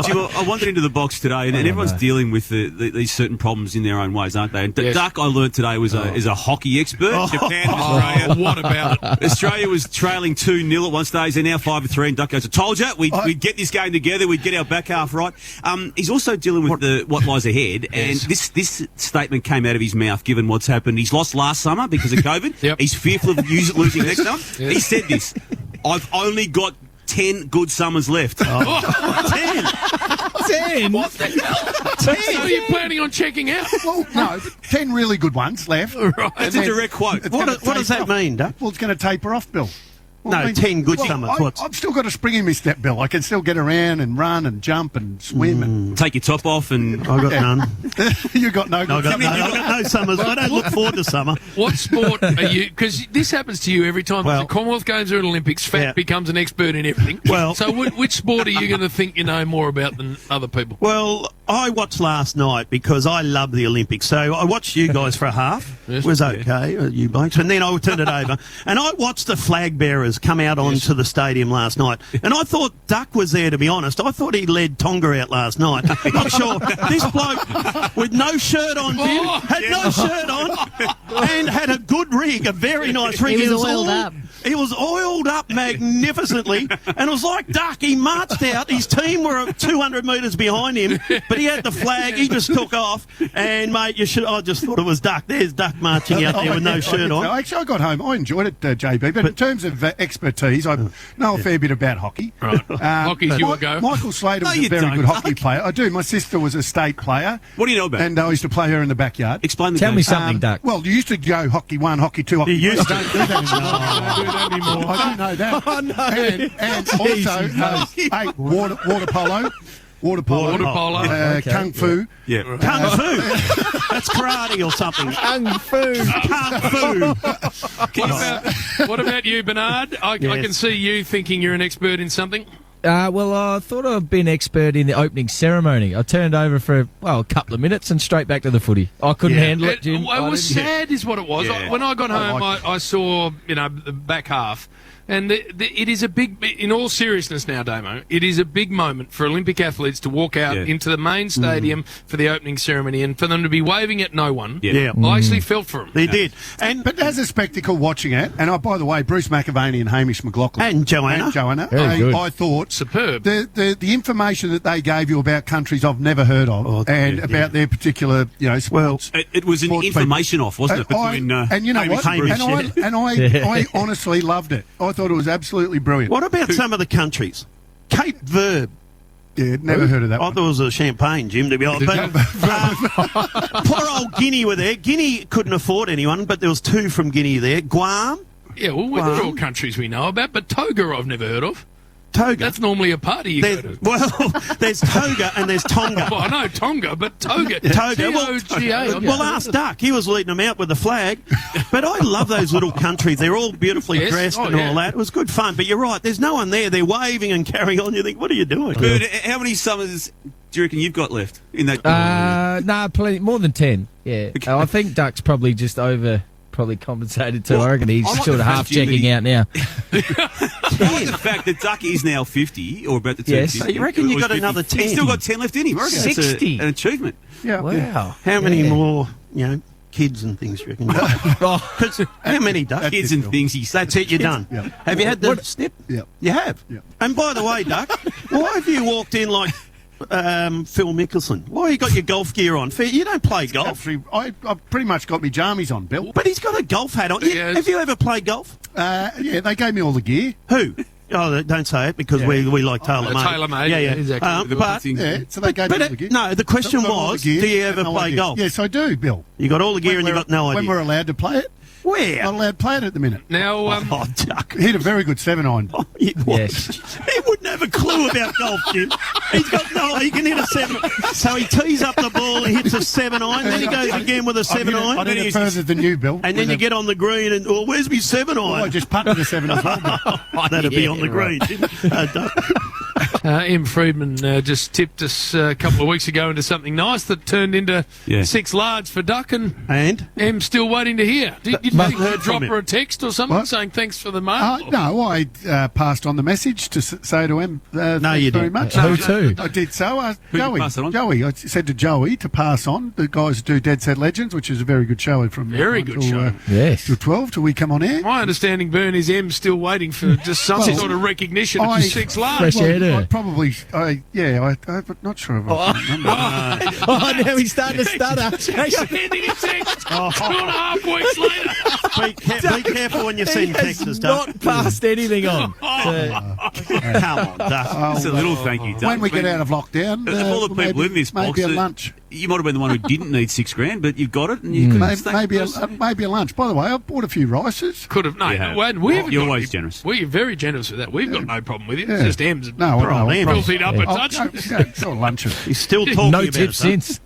Jim, I wandered into the box today, and everyone's dealing with these certain problems in their own ways, aren't they? And Duck, I learnt today, is a hockey expert. Japan, Australia. What about it? Australia was trailing 2-0 at one stage. They're now 5-3, and Duck goes, I told you, we'd get this game together, we'd get our back half right. He's also dealing with what lies ahead, and this statement came out of his mouth, given what's happened. He's lost last summer because of COVID. Yep. He's fearful of losing next time. Yep. He said this, I've only got 10 good summers left. 10! What the hell? 10? So are you planning on checking out? Well, no, 10 really good ones left. Right. That's a direct quote. What does that mean, Duck? Well, it's going to taper off, Bill. Well, no, 10 good summers. I've still got a spring in my step, Bill. I can still get around and run and jump and swim. And take your top off and... I've got none. You got no... I've got no summers. I don't look forward to summer. What sport are you... Because this happens to you every time the Commonwealth Games or Olympics, Fat becomes an expert in everything. Well, so which sport are you going to think you know more about than other people? Well, I watched last night because I love the Olympics. So I watched you guys for a half. It was okay, you blokes. And then I turned it over. And I watched the flag bearers come out onto the stadium last night. And I thought Duck was there, to be honest. I thought he led Tonga out last night. Not sure. This bloke with no shirt on, Jim, had no shirt on and had a good rig, a very nice rig. He was oiled up. He was oiled up magnificently, and it was like Duck. He marched out. His team were 200 metres behind him, but he had the flag. He just took off, and mate, I just thought it was Duck. There's Duck marching out there with no shirt on. Actually, I got home. I enjoyed it, JB. But in terms of expertise, I know a fair bit about hockey. Right. Hockey's your go. Michael Slater was a very good hockey player. I do. My sister was a state player. What do you know about? And I used to play her in the backyard. Explain the Tell game. me something, Duck. Well, you used to go hockey 1, hockey 2, hockey 3. You used to. Don't do that anymore. I don't know that. Oh, no. And also, water polo. Water polo. Kung fu. Yeah. Kung fu. That's karate or something. Kung fu. What about you, Bernard? I can see you thinking you're an expert in something. Well, I thought I'd been expert in the opening ceremony. I turned over for a couple of minutes and straight back to the footy. I couldn't handle it, Jim. It was sad, is what it was. Yeah. When I got home, I saw the back half. And it is a big, in all seriousness now, Damo, it is a big moment for Olympic athletes to walk out into the main stadium for the opening ceremony and for them to be waving at no one. Yeah. I actually felt for them. They did. But as a spectacle watching it, and by the way, Bruce McAvaney and Hamish McLaughlin. And Joanna. Very good. I thought... Superb. The information that they gave you about countries I've never heard of about their particular, sports. Well, it was an information off, wasn't it? Between, and you know Hamish what? and I honestly loved it. I thought it was absolutely brilliant. What about some of the countries? Cape Verde. Yeah, never heard of that I one. thought it was a champagne, Jim, to be honest. But, poor old Guinea were there. Guinea couldn't afford anyone, but there was 2 from Guinea there. Guam. Yeah, well, they're all countries we know about, but Toga I've never heard of. Toga. That's normally a party you go to. Well, there's Toga and there's Tonga. Well, I know Tonga, but Toga. Toga. Toga. Well, ask Duck. He was leading them out with the flag. But I love those little countries. They're all beautifully dressed and all that. It was good fun. But you're right. There's no one there. They're waving and carrying on. You think, what are you doing? Bird, how many summers do you reckon you've got left in that? Plenty, more than 10. Yeah. Okay. I think Duck's probably just compensated too. I reckon he's sort of half checking out now. I like the fact that Duck is now 50, or about to turn 50. So you reckon you got another 10? He's still got 10 left in him. I reckon 60. That's an achievement. Yeah. Wow. How many more, kids and things, you reckon? How many, Duck? Kids and things. That's it, you're done. Yeah. Have you had the snip? Yeah. You have? Yeah. And by the way, Duck, why have you walked in like Phil Mickelson? Why you got your golf gear on? You don't play golf. Actually, I've pretty much got my jammies on, Bill. But he's got a golf hat on. Yes. Have you ever played golf? Yeah, they gave me all the gear. Who? Oh, don't say it because we like tailor-made. Tailor-made, yeah. exactly. So they gave me all the gear. No, the question I've got all was, the gear do you and ever no play idea. golf? Yes, I do, Bill. You got all the gear and you got no idea. When we're allowed to play it. Where? Not allowed to play it at the minute. Now, Oh, Duck. Hit a very good 7-iron. Oh, he Yes. He wouldn't have a clue about golf, Jim. He's got he can hit a 7. So he tees up the ball and hits a 7-iron, then he goes again with a 7-iron. I did it further than you, Bill. And then you get on the green and, where's my 7-iron? I just putted the 7 as well. That'd be on the green. Duck. M. Friedman just tipped us a couple of weeks ago into something nice that turned into 6 large for Duck, and M's still waiting to hear. Did you drop her a text or something saying thanks for the mail? No, I passed on the message to say to M. No, you very didn't. much. Who to? I did so. Who did you Joey. pass it on? Joey. I said to Joey to pass on the guys who do Dead Set Legends, which is a very good show from Very good show. Yes. till 12 till we come on air. My understanding, Bern, is M's still waiting for just some sort of recognition of 6 large. Fresh air to her. Probably, I'm not sure if I can remember. Oh, now he's starting to stutter. Sending a text 2.5 weeks later. Be careful when you send texts, Duck. Not passed anything on. Come on, Duck. It's a little thank you, Duck. When we get out of lockdown, of all the people in this box, maybe a lunch. You might have been the one who didn't need $6,000, but you got it, and you could Maybe a lunch. By the way, I bought a few rices. Could have. No, you're always generous. We're very generous with that. We've got no problem with it. Yeah. It's just M's. No, Filthied up a touch. Go lunch. He's still talking No about tip it, Duck. since.